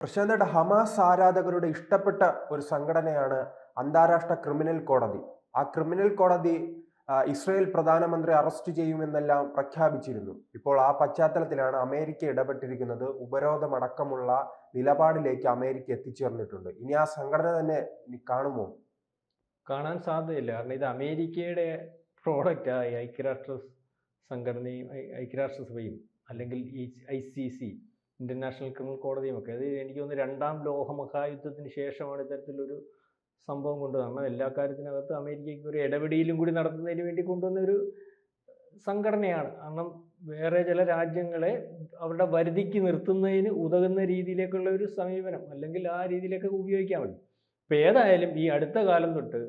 പ്രശാന്തയുടെ Hamas ആരാധകരുടെ ഇഷ്ടപ്പെട്ട ഒരു സംഘടനയാണ് അന്താരാഷ്ട്ര ക്രിമിനൽ കോടതി. ആ ക്രിമിനൽ കോടതി ഇസ്രായേൽ പ്രധാനമന്ത്രി അറസ്റ്റ് ചെയ്യുമെന്നെല്ലാം പ്രഖ്യാപിച്ചിരുന്നു. ഇപ്പോൾ ആ പശ്ചാത്തലത്തിലാണ് അമേരിക്ക ഇടപെട്ടിരിക്കുന്നത്. ഉപരോധമടക്കമുള്ള നിലപാടിലേക്ക് അമേരിക്ക എത്തിച്ചേർന്നിട്ടുണ്ട്. ഇനി ആ സംഘടന തന്നെ ഇനി കാണുമോ? കാണാൻ സാധ്യതയില്ല. കാരണം ഇത് അമേരിക്കയുടെ പ്രോഡക്റ്റായി സംഘടനയും ഐക്യരാഷ്ട്രസഭയും അല്ലെങ്കിൽ ഈ ICC ഇന്റർനാഷണൽ ക്രിമിനൽ കോടതിയുമൊക്കെ. അത് എനിക്ക് തോന്നുന്നു രണ്ടാം ലോകമഹായുദ്ധത്തിന് ശേഷമാണ് ഇത്തരത്തിലൊരു സംഭവം കൊണ്ടുവന്നത്. എല്ലാ കാര്യത്തിനകത്ത് അമേരിക്കയ്ക്ക് ഒരു ഇടപെടലും കൂടി നടത്തുന്നതിന് വേണ്ടി കൊണ്ടുവന്ന ഒരു സംഘടനയാണ്. കാരണം വേറെ ചില രാജ്യങ്ങളെ അവരുടെ വരുതിക്ക് നിർത്തുന്നതിന് ഉതകുന്ന രീതിയിലേക്കുള്ള ഒരു സമീപനം, അല്ലെങ്കിൽ ആ രീതിയിലേക്കൊക്കെ ഉപയോഗിക്കാൻ പറ്റും. ഇപ്പം ഏതായാലും ഈ അടുത്ത കാലം തൊട്ട്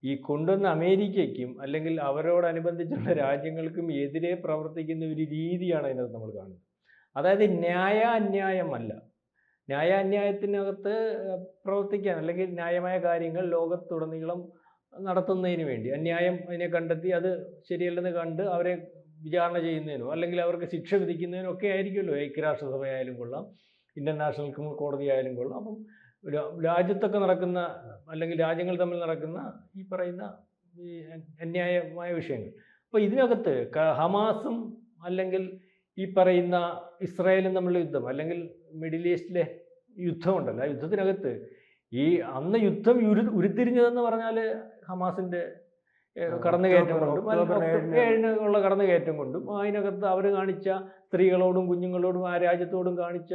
ഈ കൊണ്ടുവന്ന അമേരിക്കയ്ക്കും അല്ലെങ്കിൽ അവരോടനുബന്ധിച്ചുള്ള രാജ്യങ്ങൾക്കും എതിരെ പ്രവർത്തിക്കുന്ന ഒരു രീതിയാണ് അതിനകത്ത് നമ്മൾ കാണുന്നത്. അതായത് ന്യായാന്യായമല്ല, ന്യായാന്യായത്തിനകത്ത് പ്രവർത്തിക്കാൻ അല്ലെങ്കിൽ ന്യായമായ കാര്യങ്ങൾ ലോകത്തുടനീളം നടത്തുന്നതിന് വേണ്ടി അന്യായം അതിനെ കണ്ടെത്തി അത് ശരിയല്ലെന്ന് കണ്ട് അവരെ വിചാരണ ചെയ്യുന്നതിനോ അല്ലെങ്കിൽ അവർക്ക് ശിക്ഷ വിധിക്കുന്നതിനോ ഒക്കെ ആയിരിക്കുമല്ലോ ഐക്യരാഷ്ട്രസഭയായാലും കൊള്ളാം, ഇന്റർനാഷണൽ ക്രിമിനൽ കോടതി ആയാലും കൊള്ളാം. അപ്പം രാജ്യത്തൊക്കെ നടക്കുന്ന അല്ലെങ്കിൽ രാജ്യങ്ങൾ തമ്മിൽ നടക്കുന്ന ഈ പറയുന്ന ഈ അന്യായമായ വിഷയങ്ങൾ. അപ്പോൾ ഇതിനകത്ത് ഹമാസും അല്ലെങ്കിൽ ഈ പറയുന്ന ഇസ്രായേലും തമ്മിലുള്ള യുദ്ധം അല്ലെങ്കിൽ മിഡിൽ ഈസ്റ്റിലെ യുദ്ധമുണ്ടല്ലോ, ആ യുദ്ധത്തിനകത്ത് ഈ അന്ന് യുദ്ധം ഉരുത്തിരിഞ്ഞതെന്ന് പറഞ്ഞാൽ ഹമാസിന്റെ കടന്നുകയറ്റം കൊണ്ടും ഉള്ള കടന്നുകയറ്റം കൊണ്ടും അതിനകത്ത് അവർ കാണിച്ച സ്ത്രീകളോടും കുഞ്ഞുങ്ങളോടും ആ രാജ്യത്തോടും കാണിച്ച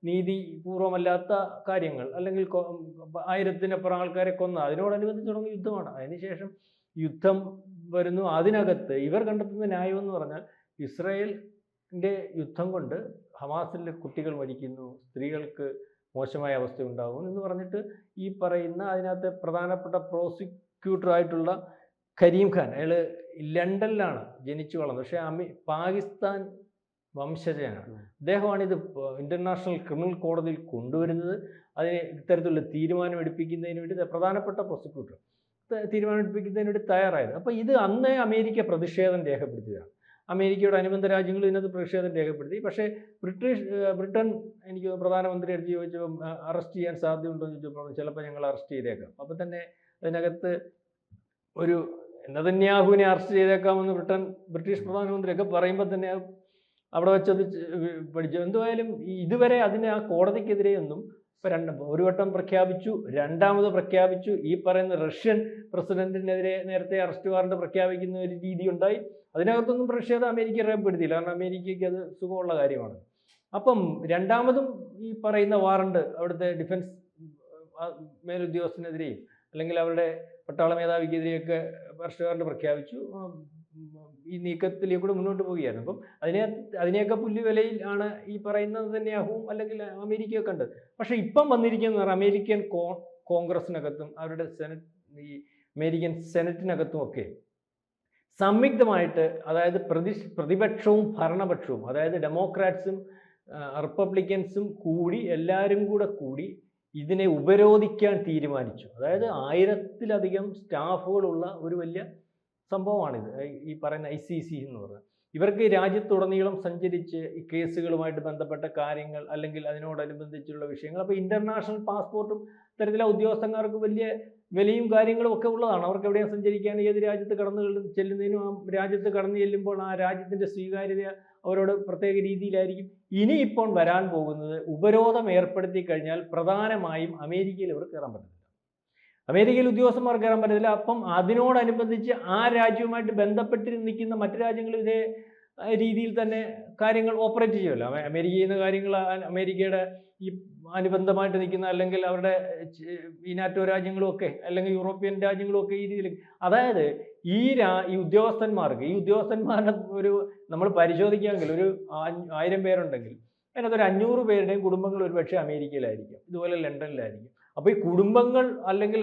നീതിപൂർവമല്ലാത്ത കാര്യങ്ങൾ, അല്ലെങ്കിൽ ആയിരത്തിനപ്പുറം ആൾക്കാരെ കൊന്ന അതിനോടനുബന്ധിച്ച് തുടങ്ങിയ യുദ്ധമാണ്. അതിനുശേഷം യുദ്ധം വരുന്നു. അതിനകത്ത് ഇവർ കണ്ടെത്തുന്ന ന്യായം എന്ന് പറഞ്ഞാൽ ഇസ്രായേലിൻ്റെ യുദ്ധം കൊണ്ട് ഹമാസിലെ കുട്ടികൾ മരിക്കുന്നു, സ്ത്രീകൾക്ക് മോശമായ അവസ്ഥ ഉണ്ടാകും എന്ന് പറഞ്ഞിട്ട് ഈ പറയുന്ന അതിനകത്തെ പ്രധാനപ്പെട്ട പ്രോസിക്യൂട്ടറായിട്ടുള്ള കരീം ഖാൻ, അയാൾ ലണ്ടനിലാണ് ജനിച്ചു വളർന്നത്, പക്ഷേ പാകിസ്ഥാൻ വംശജനാണ്. അദ്ദേഹമാണ് ഇത് ഇന്റർനാഷണൽ ക്രിമിനൽ കോടതിയിൽ കൊണ്ടുവരുന്നത്. അതിന് ഇത്തരത്തിലുള്ള തീരുമാനം എടുപ്പിക്കുന്നതിന് വേണ്ടി പ്രധാനപ്പെട്ട പ്രോസിക്യൂട്ടർ തീരുമാനം എടുപ്പിക്കുന്നതിന് വേണ്ടി തയ്യാറായത്. അപ്പോൾ ഇത് അന്നേ അമേരിക്ക പ്രതിഷേധം രേഖപ്പെടുത്തിയതാണ്. അമേരിക്കയുടെ അനുബന്ധ രാജ്യങ്ങൾ ഇതിനകത്ത് പ്രതിഷേധം രേഖപ്പെടുത്തി. പക്ഷേ ബ്രിട്ടൻ എനിക്ക് പ്രധാനമന്ത്രി അടുത്ത് ചോദിച്ചപ്പോൾ അറസ്റ്റ് ചെയ്യാൻ സാധ്യതയുണ്ടോ എന്ന് ചോദിച്ചപ്പോൾ ചിലപ്പോൾ ഞങ്ങൾ അറസ്റ്റ് ചെയ്തേക്കാം. അപ്പോൾ തന്നെ അതിനകത്ത് ഒരു നെതന്യാഹുവിനെ അറസ്റ്റ് ചെയ്തേക്കാമെന്ന് ബ്രിട്ടീഷ് പ്രധാനമന്ത്രിയൊക്കെ പറയുമ്പോൾ തന്നെ അവിടെ വെച്ചത് പഠിച്ചു. എന്തുവായാലും ഇതുവരെ അതിന് ആ കോടതിക്കെതിരെയൊന്നും ഒരു വട്ടം പ്രഖ്യാപിച്ചു, രണ്ടാമത് പ്രഖ്യാപിച്ചു. ഈ പറയുന്ന റഷ്യൻ പ്രസിഡന്റിനെതിരെ നേരത്തെ അറസ്റ്റ് വാറണ്ട് പ്രഖ്യാപിക്കുന്ന ഒരു രീതി ഉണ്ടായി. അതിനകത്തൊന്നും പ്രതിഷേധം അമേരിക്ക രേഖപ്പെടുത്തിയില്ല, കാരണം അമേരിക്കയ്ക്ക് അത് സുഖമുള്ള കാര്യമാണ്. അപ്പം രണ്ടാമതും ഈ പറയുന്ന വാറണ്ട് അവിടുത്തെ ഡിഫൻസ് മേലുദ്യോഗസ്ഥനെതിരെയും അല്ലെങ്കിൽ അവരുടെ പട്ടാള മേധാവിക്കെതിരെയൊക്കെ അറസ്റ്റ് വാറണ്ട് പ്രഖ്യാപിച്ചു. ഈ നീക്കത്തിലേക്കൂടെ മുന്നോട്ട് പോവുകയാണ്. അപ്പം അതിനെയൊക്കെ പുല്ലുവിലയിൽ ആണ് ഈ പറയുന്നത് തന്നെയാകും അല്ലെങ്കിൽ അമേരിക്കയൊക്കെ ഉണ്ട്. പക്ഷേ ഇപ്പം വന്നിരിക്കുന്നത് അമേരിക്കൻ കോൺഗ്രസിനകത്തും അവരുടെ ഈ അമേരിക്കൻ സെനറ്റിനകത്തും ഒക്കെ സംയുക്തമായിട്ട്, അതായത് പ്രതിപക്ഷവും ഭരണപക്ഷവും, അതായത് ഡെമോക്രാറ്റ്സും റിപ്പബ്ലിക്കൻസും കൂടി എല്ലാവരും കൂടി ഇതിനെ ഉപരോധിക്കാൻ തീരുമാനിച്ചു. അതായത് 1000-ലധികം സ്റ്റാഫുകളുള്ള ഒരു വലിയ സംഭവമാണിത്, ഈ പറയുന്ന ICC എന്ന് പറയുന്നത്. ഇവർക്ക് രാജ്യത്തുടനീളം സഞ്ചരിച്ച് ഈ കേസുകളുമായിട്ട് ബന്ധപ്പെട്ട കാര്യങ്ങൾ അല്ലെങ്കിൽ അതിനോടനുബന്ധിച്ചുള്ള വിഷയങ്ങൾ, അപ്പോൾ ഇന്റർനാഷണൽ പാസ്പോർട്ടും ഇത്തരത്തിലെ ഉദ്യോഗസ്ഥന്മാർക്ക് വലിയ വിലയും കാര്യങ്ങളും ഒക്കെ ഉള്ളതാണ്. അവർക്ക് എവിടെയും സഞ്ചരിക്കാൻ, ഏത് രാജ്യത്ത് കടന്നു ചെല്ലുന്നതിനും ആ രാജ്യത്ത് കടന്നു ചെല്ലുമ്പോൾ ആ രാജ്യത്തിൻ്റെ സ്വീകാര്യത അവരോട് പ്രത്യേക രീതിയിലായിരിക്കും. ഇനിയിപ്പോൾ വരാൻ പോകുന്നത്, ഉപരോധം ഏർപ്പെടുത്തി കഴിഞ്ഞാൽ പ്രധാനമായും അമേരിക്കയിൽ ഇവർ കയറാൻ പറ്റില്ല, അമേരിക്കയിൽ ഉദ്യോഗസ്ഥന്മാർ കയറാൻ പറ്റത്തില്ല. അപ്പം അതിനോടനുബന്ധിച്ച് ആ രാജ്യവുമായിട്ട് ബന്ധപ്പെട്ട് നിൽക്കുന്ന മറ്റു രാജ്യങ്ങൾ ഇതേ രീതിയിൽ തന്നെ കാര്യങ്ങൾ ഓപ്പറേറ്റ് ചെയ്യുമല്ലോ. അമേരിക്ക ചെയ്യുന്ന കാര്യങ്ങൾ അമേരിക്കയുടെ ഈ അനുബന്ധമായിട്ട് നിൽക്കുന്ന അല്ലെങ്കിൽ അവരുടെ ഈ നാറ്റോ രാജ്യങ്ങളും ഒക്കെ അല്ലെങ്കിൽ യൂറോപ്യൻ രാജ്യങ്ങളും ഒക്കെ ഈ രീതിയിൽ, അതായത് ഈ ഉദ്യോഗസ്ഥന്മാരുടെ ഒരു നമ്മൾ പരിശോധിക്കാമെങ്കിൽ ഒരു 1000 പേരുണ്ടെങ്കിൽ അതിനകത്ത് ഒരു 500 പേരുടെയും കുടുംബങ്ങൾ ഒരുപക്ഷെ അമേരിക്കയിലായിരിക്കും, ഇതുപോലെ ലണ്ടനിലായിരിക്കും. അപ്പോൾ ഈ കുടുംബങ്ങൾ അല്ലെങ്കിൽ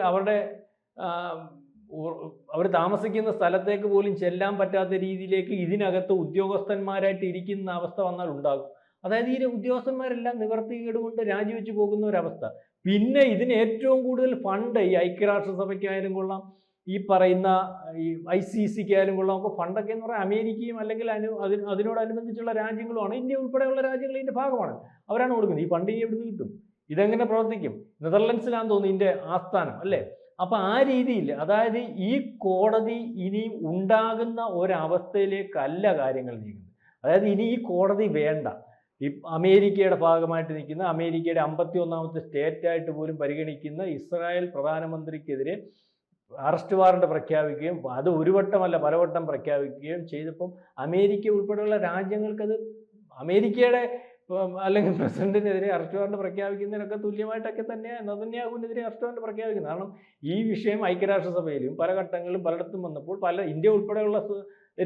അവർ താമസിക്കുന്ന സ്ഥലത്തേക്ക് പോലും ചെല്ലാൻ പറ്റാത്ത രീതിയിലേക്ക് ഇതിനകത്ത് ഉദ്യോഗസ്ഥന്മാരായിട്ട് ഇരിക്കുന്ന അവസ്ഥ വന്നാൽ ഉണ്ടാകും. അതായത് ഈ ഉദ്യോഗസ്ഥന്മാരെല്ലാം നിവർത്തികേട് കൊണ്ട് രാജിവെച്ച് പോകുന്ന ഒരവസ്ഥ. പിന്നെ ഇതിന് ഏറ്റവും കൂടുതൽ ഫണ്ട് ഈ ഐക്യരാഷ്ട്രസഭയ്ക്കായാലും കൊള്ളാം, ഈ പറയുന്ന ഈ ICC-ക്കായാലും കൊള്ളാം, അപ്പോൾ ഫണ്ടൊക്കെ എന്ന് പറഞ്ഞാൽ അമേരിക്കയും അല്ലെങ്കിൽ അതിനോടനുബന്ധിച്ചുള്ള രാജ്യങ്ങളുമാണ്. ഇന്ത്യ ഉൾപ്പെടെയുള്ള രാജ്യങ്ങൾ ഇതിൻ്റെ ഭാഗമാണ്, അവരാണ് കൊടുക്കുന്നത്. ഈ ഫണ്ട് എവിടെ നിന്ന് കിട്ടും? ഇതെങ്ങനെ പ്രവർത്തിക്കും? നെതർലൻഡ്സിലാണെന്ന് തോന്നുന്നു ഇതിൻ്റെ ആസ്ഥാനം അല്ലേ? അപ്പം ആ രീതിയിൽ, അതായത് ഈ കോടതി ഇനി ഉണ്ടാകുന്ന ഒരവസ്ഥയിലേക്കല്ല കാര്യങ്ങൾ നീങ്ങുന്നത്. അതായത് ഇനി ഈ കോടതി വേണ്ട. ഈ അമേരിക്കയുടെ ഭാഗമായിട്ട് നിൽക്കുന്ന, അമേരിക്കയുടെ 51ാമത്തെ സ്റ്റേറ്റായിട്ട് പോലും പരിഗണിക്കുന്ന ഇസ്രായേൽ പ്രധാനമന്ത്രിക്കെതിരെ അറസ്റ്റ് വാറണ്ട് പ്രഖ്യാപിക്കുകയും അത് ഒരു വട്ടമല്ല പലവട്ടം പ്രഖ്യാപിക്കുകയും ചെയ്തപ്പം അമേരിക്ക ഉൾപ്പെടെയുള്ള രാജ്യങ്ങൾക്കത് അമേരിക്കയുടെ അല്ലെങ്കിൽ പ്രസിഡന്റിനെതിരെ അറസ്റ്റ് വാറണ്ട് പ്രഖ്യാപിക്കുന്നതിനൊക്കെ തുല്യമായിട്ടൊക്കെ തന്നെയാണ് നെതന്യാഹുവിനെതിരെ അറസ്റ്റ് വാറണ്ട് പ്രഖ്യാപിക്കുന്നത്. കാരണം ഈ വിഷയം ഐക്യരാഷ്ട്രസഭയിലും പല ഘട്ടങ്ങളിലും പലയിടത്തും വന്നപ്പോൾ ഇന്ത്യ ഉൾപ്പെടെയുള്ള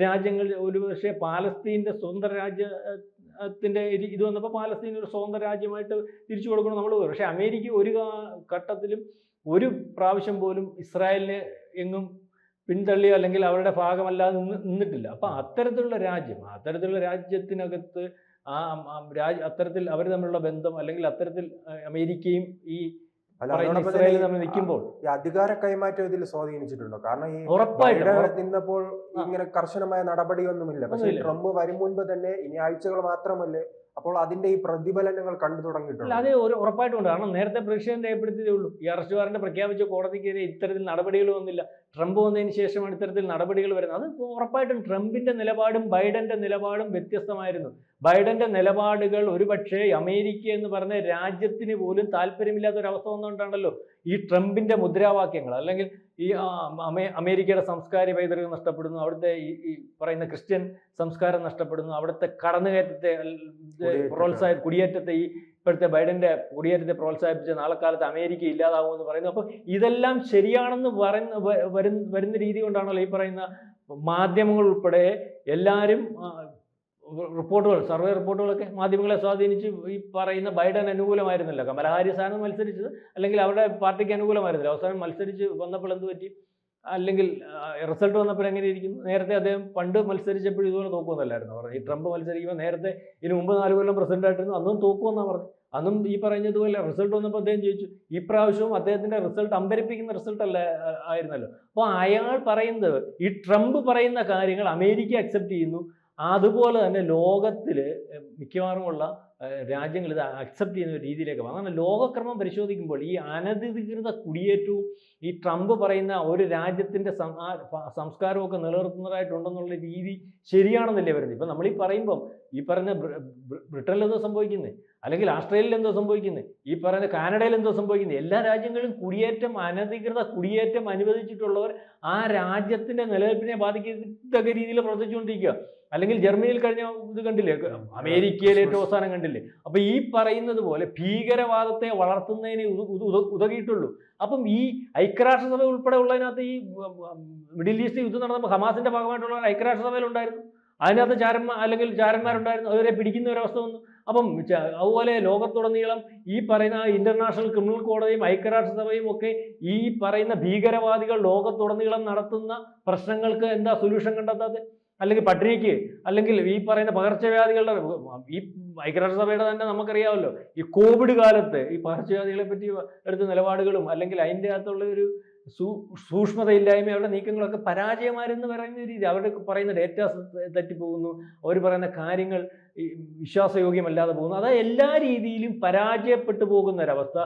രാജ്യങ്ങൾ ഒരുപക്ഷെ പാലസ്തീൻ്റെ സ്വന്തം രാജ്യത്തിൻ്റെ ഇത് വന്നപ്പോൾ പാലസ്തീൻ ഒരു സ്വന്തം രാജ്യമായിട്ട് തിരിച്ചു കൊടുക്കണം നമ്മൾ. പക്ഷേ അമേരിക്ക ഒരു ഘട്ടത്തിലും ഒരു പ്രാവശ്യം പോലും ഇസ്രായേലിനെ എങ്ങും പിന്തള്ളിയോ അല്ലെങ്കിൽ അവരുടെ ഭാഗമല്ലാതെ നിന്നിട്ടില്ല. അപ്പം അത്തരത്തിലുള്ള രാജ്യത്തിനകത്ത് അത്തരത്തിൽ അവർ തമ്മിലുള്ള ബന്ധം അല്ലെങ്കിൽ അത്തരത്തിൽ അമേരിക്കയും ഈ ഇസ്രായേലും തമ്മിൽ നിൽക്കുമ്പോൾ ഈ അധികാര കൈമാറ്റം ഇതിൽ സ്വാധീനിച്ചിട്ടുണ്ടോ? കാരണം ഈ നിന്നപ്പോൾ ഇങ്ങനെ കർശനമായ നടപടിയൊന്നുമില്ല. പക്ഷേ ട്രംപ് വരും മുൻപ് തന്നെ ഇനി ആഴ്ചകൾ മാത്രമല്ലേ, അപ്പോൾ അതിന്റെ ഈ പ്രതിഫലനങ്ങൾ കണ്ടു തുടങ്ങിയിട്ടുണ്ട്. അത് ഉറപ്പായിട്ടുണ്ട്. കാരണം നേരത്തെ പ്രസിഡന്റ് രേഖപ്പെടുത്തിയതേ ഉള്ളൂ. ഈ അറസ്റ്റ് വാറന്റ് പ്രഖ്യാപിച്ച കോടതിക്കെതിരെ ഇത്തരത്തിൽ നടപടികൾ വന്നില്ല. ട്രംപ് വന്നതിന് ശേഷമാണ് ഇത്തരത്തിൽ നടപടികൾ വരുന്നത്. അത് ഉറപ്പായിട്ടും ട്രംപിന്റെ നിലപാടും ബൈഡന്റെ നിലപാടും വ്യത്യസ്തമായിരുന്നു. ബൈഡന്റെ നിലപാടുകൾ ഒരുപക്ഷെ അമേരിക്ക എന്ന് പറഞ്ഞ രാജ്യത്തിന് പോലും താല്പര്യമില്ലാത്ത ഒരു അവസ്ഥ വന്നുകൊണ്ടാണല്ലോ ഈ ട്രംപിന്റെ മുദ്രാവാക്യങ്ങൾ, അല്ലെങ്കിൽ ഈ അമേരിക്കയുടെ സംസ്കാര പൈതൃകം നഷ്ടപ്പെടുന്നു, അവിടുത്തെ ഈ പറയുന്ന ക്രിസ്ത്യൻ സംസ്കാരം നഷ്ടപ്പെടുന്നു, അവിടുത്തെ കടന്നുകയറ്റത്തെ കുടിയേറ്റത്തെ ഇപ്പോഴത്തെ ബൈഡന്റെ കുടിയേറ്റത്തെ പ്രോത്സാഹിപ്പിച്ച് നാളെ കാലത്ത് അമേരിക്ക ഇല്ലാതാവുമെന്ന് പറയുന്നു. അപ്പോൾ ഇതെല്ലാം ശരിയാണെന്ന് വരുന്ന രീതി കൊണ്ടാണല്ലോ ഈ പറയുന്ന മാധ്യമങ്ങൾ ഉൾപ്പെടെ എല്ലാവരും സർവേ റിപ്പോർട്ടുകളൊക്കെ മാധ്യമങ്ങളെ സ്വാധീനിച്ച് ഈ പറയുന്ന ബൈഡൻ അനുകൂലമായിരുന്നില്ല. കമല ഹാരിസാണ് മത്സരിച്ചത്, അല്ലെങ്കിൽ അവരുടെ പാർട്ടിക്ക് അനുകൂലമായിരുന്നില്ല. അവസാനം മത്സരിച്ച് വന്നപ്പോൾ എന്ത് പറ്റി? അല്ലെങ്കിൽ റിസൾട്ട് വന്നപ്പോൾ എങ്ങനെ ഇരിക്കുന്നു? നേരത്തെ അദ്ദേഹം പണ്ട് മത്സരിച്ചപ്പോഴും ഇതുപോലെ തോക്കുമെന്നല്ലായിരുന്നു പറഞ്ഞത്. ഈ ട്രംപ് മത്സരിക്കുമ്പോൾ നേരത്തെ ഇതിന് മുമ്പ് 4 കൊല്ലം പ്രസിഡന്റ് ആയിട്ടിരുന്നു, അന്നും തോക്കുമെന്നാണ് പറഞ്ഞത്. അന്നും ഈ പറഞ്ഞതുപോലെ റിസൾട്ട് വന്നപ്പോൾ അദ്ദേഹം ജയിച്ചു. ഈ പ്രാവശ്യവും അദ്ദേഹത്തിന്റെ റിസൾട്ട് അമ്പരിപ്പിക്കുന്ന റിസൾട്ട് ആയിരുന്നല്ലോ. അപ്പോൾ അയാൾ പറയുന്നത്, ഈ ട്രംപ് പറയുന്ന കാര്യങ്ങൾ അമേരിക്ക അക്സെപ്റ്റ് ചെയ്യുന്നു, അതുപോലെ തന്നെ ലോകത്തിൽ മിക്കവാറുമുള്ള രാജ്യങ്ങൾ ഇത് അക്സെപ്റ്റ് ചെയ്യുന്ന രീതിയിലേക്ക് പോകും. അങ്ങനെ ലോകക്രമം പരിശോധിക്കുമ്പോൾ ഈ അനധികൃത കുടിയേറ്റവും ഈ ട്രംപ് പറയുന്ന ഒരു രാജ്യത്തിൻ്റെ സംസ്കാരമൊക്കെ നിലനിർത്തുന്നതായിട്ടുണ്ടെന്നുള്ള രീതി ശരിയാണെന്നല്ലേ വരുന്നത്. ഇപ്പം നമ്മൾ ഈ പറയുമ്പം ഈ പറയുന്ന ബ്രിട്ടനിൽ എന്തോ സംഭവിക്കുന്നത്, അല്ലെങ്കിൽ ആസ്ട്രേലിയയിൽ എന്തോ സംഭവിക്കുന്നത്, ഈ പറയുന്ന കാനഡയിൽ എന്തോ സംഭവിക്കുന്നത്, എല്ലാ രാജ്യങ്ങളിലും അനധികൃത കുടിയേറ്റം അനുവദിച്ചിട്ടുള്ളവർ ആ രാജ്യത്തിൻ്റെ നിലനിൽപ്പിനെ ബാധിക്കത്തക്ക രീതിയിൽ പ്രവർത്തിച്ചുകൊണ്ടിരിക്കുക. അല്ലെങ്കിൽ ജർമ്മനിയിൽ കഴിഞ്ഞ ഇത് കണ്ടില്ലേ, അമേരിക്കയിൽ ഏറ്റവും അവസാനം കണ്ടില്ലേ. അപ്പം ഈ പറയുന്നത് പോലെ ഭീകരവാദത്തെ വളർത്തുന്നതിന് ഉതകിയിട്ടുള്ളൂ. അപ്പം ഈ ഐക്യരാഷ്ട്രസഭ ഉൾപ്പെടെ ഉള്ളതിനകത്ത് ഈ മിഡിൽ ഈസ്റ്റ് യുദ്ധം നടന്നപ്പോൾ ഹമാസിന്റെ ഭാഗമായിട്ടുള്ള ഐക്യരാഷ്ട്രസഭയിലുണ്ടായിരുന്നു. അതിനകത്ത് ചാരന്മാരുണ്ടായിരുന്നു, അവരെ പിടിക്കുന്ന ഒരവസ്ഥ വന്നു. അപ്പം അതുപോലെ ലോകത്തുടനീളം ഈ പറയുന്ന ഇന്റർനാഷണൽ ക്രിമിനൽ കോടതിയും ഐക്യരാഷ്ട്രസഭയും ഒക്കെ ഈ പറയുന്ന ഭീകരവാദികൾ ലോകത്തുടനീളം നടത്തുന്ന പ്രശ്നങ്ങൾക്ക് എന്താ സൊല്യൂഷൻ കണ്ടെത്താതെ? അല്ലെങ്കിൽ പട്ടിണിക്ക്, അല്ലെങ്കിൽ ഈ പറയുന്ന പകർച്ചവ്യാധികളുടെ ഈ ഐക്യരാഷ്ട്രസഭയുടെ തന്നെ നമുക്കറിയാമല്ലോ, ഈ കോവിഡ് കാലത്ത് ഈ പകർച്ചവ്യാധികളെ പറ്റി എടുത്ത നിലപാടുകളും അല്ലെങ്കിൽ അതിൻ്റെ അകത്തുള്ള ഒരു സൂക്ഷ്മതയില്ലായ്മ, അവരുടെ നീക്കങ്ങളൊക്കെ പരാജയമാരെന്ന് പറയുന്ന രീതി, അവരുടെ പറയുന്ന ഡേറ്റ തെറ്റിപ്പോകുന്നു, അവർ പറയുന്ന കാര്യങ്ങൾ വിശ്വാസയോഗ്യമല്ലാതെ പോകുന്നു. അതായത് എല്ലാ രീതിയിലും പരാജയപ്പെട്ടു പോകുന്ന ഒരവസ്ഥ.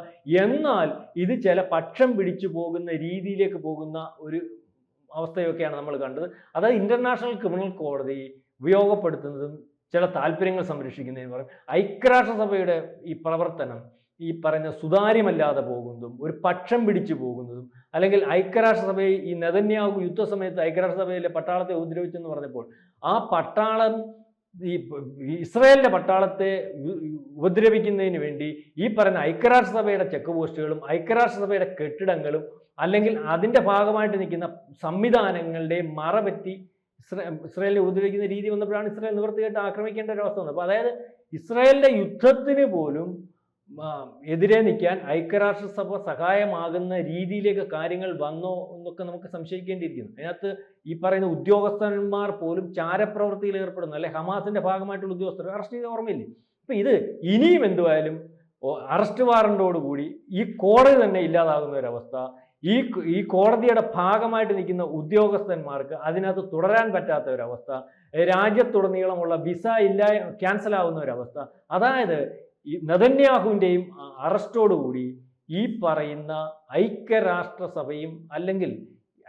എന്നാൽ ഇത് ചില പക്ഷം പിടിച്ചു പോകുന്ന രീതിയിലേക്ക് പോകുന്ന ഒരു അവസ്ഥയൊക്കെയാണ് നമ്മൾ കണ്ടത്. അതായത് ഇന്റർനാഷണൽ ക്രിമിനൽ കോടതി ഉപയോഗപ്പെടുത്തുന്നതും ചില താല്പര്യങ്ങൾ സംരക്ഷിക്കുന്നതിന് പറയും ഐക്യരാഷ്ട്രസഭയുടെ ഈ പ്രവർത്തനം ഈ പറയുന്ന സുതാര്യമല്ലാതെ പോകുന്നതും ഒരു പക്ഷം പിടിച്ചു പോകുന്നതും, അല്ലെങ്കിൽ ഐക്യരാഷ്ട്രസഭയെ ഈ നെതന്യാഹു യുദ്ധസമയത്ത് ഐക്യരാഷ്ട്രസഭയിലെ പട്ടാളത്തെ ഉപദ്രവിച്ചെന്ന് പറഞ്ഞപ്പോൾ ആ പട്ടാളം ഈ ഇസ്രായേലിന്റെ പട്ടാളത്തെ ഉപദ്രവിക്കുന്നതിന് വേണ്ടി ഈ പറയുന്ന ഐക്യരാഷ്ട്രസഭയുടെ ചെക്ക് പോസ്റ്റുകളും ഐക്യരാഷ്ട്രസഭയുടെ കെട്ടിടങ്ങളും അല്ലെങ്കിൽ അതിൻ്റെ ഭാഗമായിട്ട് നിൽക്കുന്ന സംവിധാനങ്ങളുടെ മറപറ്റി ഇസ്രായേലിനെ ഉപദ്രവിക്കുന്ന രീതി വന്നപ്പോഴാണ് ഇസ്രായേൽ നിവൃത്തിയായിട്ട് ആക്രമിക്കേണ്ട ഒരവസ്ഥ വന്നത്. അപ്പോൾ അതായത് ഇസ്രായേലിന്റെ യുദ്ധത്തിന് പോലും എതിരെ നിൽക്കാൻ ഐക്യരാഷ്ട്രസഭ സഹായമാകുന്ന രീതിയിലേക്ക് കാര്യങ്ങൾ വന്നോ എന്നൊക്കെ നമുക്ക് സംശയിക്കേണ്ടിയിരിക്കുന്നു. അതിനകത്ത് ഈ പറയുന്ന ഉദ്യോഗസ്ഥന്മാർ പോലും ചാരപ്രവൃത്തിയിൽ ഏർപ്പെടുന്നു, അല്ലെ ഹമാസിന്റെ ഭാഗമായിട്ടുള്ള ഉദ്യോഗസ്ഥർ അറസ്റ്റ് ചെയ്ത ഓർമ്മയില്ലേ? അപ്പം ഇത് ഇനിയും എന്തുവായാലും അറസ്റ്റ് വാറണ്ടോടുകൂടി ഈ കോടതി തന്നെ ഇല്ലാതാകുന്ന ഒരവസ്ഥ, ഈ കോടതിയുടെ ഭാഗമായിട്ട് നിൽക്കുന്ന ഉദ്യോഗസ്ഥന്മാർക്ക് അതിനകത്ത് തുടരാൻ പറ്റാത്ത ഒരവസ്ഥ, രാജ്യത്തുടനീളമുള്ള വിസ ക്യാൻസൽ ആവുന്ന ഒരവസ്ഥ. അതായത് ഈ നെതന്യാഹുവിൻ്റെയും അറസ്റ്റോടുകൂടി ഈ പറയുന്ന ഐക്യരാഷ്ട്രസഭയും, അല്ലെങ്കിൽ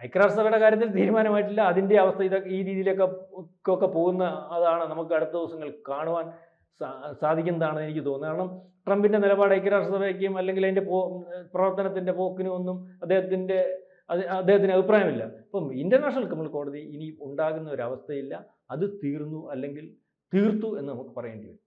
ഐക്യരാഷ്ട്രസഭയുടെ കാര്യത്തിൽ തീരുമാനമായിട്ടില്ല, അതിൻ്റെ അവസ്ഥ ഈ രീതിയിലൊക്കെ പോകുന്ന അതാണ് നമുക്ക് അടുത്ത ദിവസങ്ങൾ കാണുവാൻ സാധിക്കുന്നതാണെന്ന് എനിക്ക് തോന്നുന്നത്. കാരണം ട്രംപിൻ്റെ നിലപാട് ഐക്യരാഷ്ട്രസഭയ്ക്കും അല്ലെങ്കിൽ അതിൻ്റെ പ്രവർത്തനത്തിൻ്റെ പോക്കിനും ഒന്നും അദ്ദേഹത്തിന് അഭിപ്രായമില്ല. ഇപ്പം ഇന്റർനാഷണൽ ക്രിമിനൽ കോടതി ഇനി ഉണ്ടാകുന്ന ഒരു അവസ്ഥയില്ല. അത് തീർന്നു, അല്ലെങ്കിൽ തീർത്തു എന്ന് നമുക്ക് പറയേണ്ടി വരും.